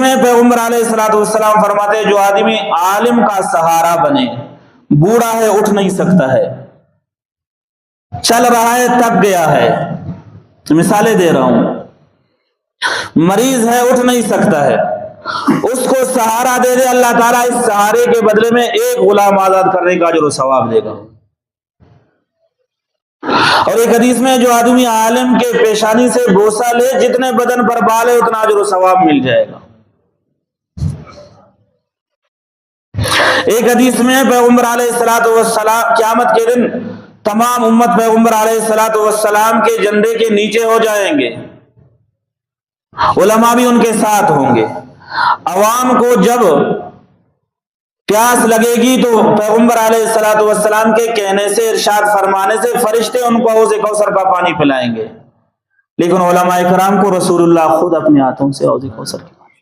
میں پیغمبر علیہ الصلوۃ والسلام فرماتے ہیں جو آدمی عالم کا سہارا بنے، بوڑھا ہے اٹھ نہیں سکتا ہے، چل رہا ہے تک گیا ہے، مثالیں دے رہا ہوں، مریض ہے اٹھ نہیں سکتا ہے، اس کو سہارا دے دے اللہ تعالیٰ اس سہارے کے بدلے میں ایک غلام آزاد کرنے کا اجر و ثواب دے گا۔ اور ایک حدیث میں جو آدمی عالم کے پیشانی سے بوسہ لے جتنے بدن پر بال ہے اتنا اجر و ثواب مل جائے گا۔ ایک حدیث میں پیغمبر علیہ الصلوۃ والسلام قیامت کے دن تمام امت پیغمبر علیہ الصلوۃ والسلام کے جھنڈے کے نیچے ہو جائیں گے، علماء بھی ان کے ساتھ ہوں گے۔ عوام کو جب پیاس لگے گی تو پیغمبر علیہ الصلوۃ والسلام کے کہنے سے، ارشاد فرمانے سے فرشتے ان کو حوض کوثر کا پانی پلائیں گے، لیکن علماء کرام کو رسول اللہ خود اپنے ہاتھوں سے حوض کوثر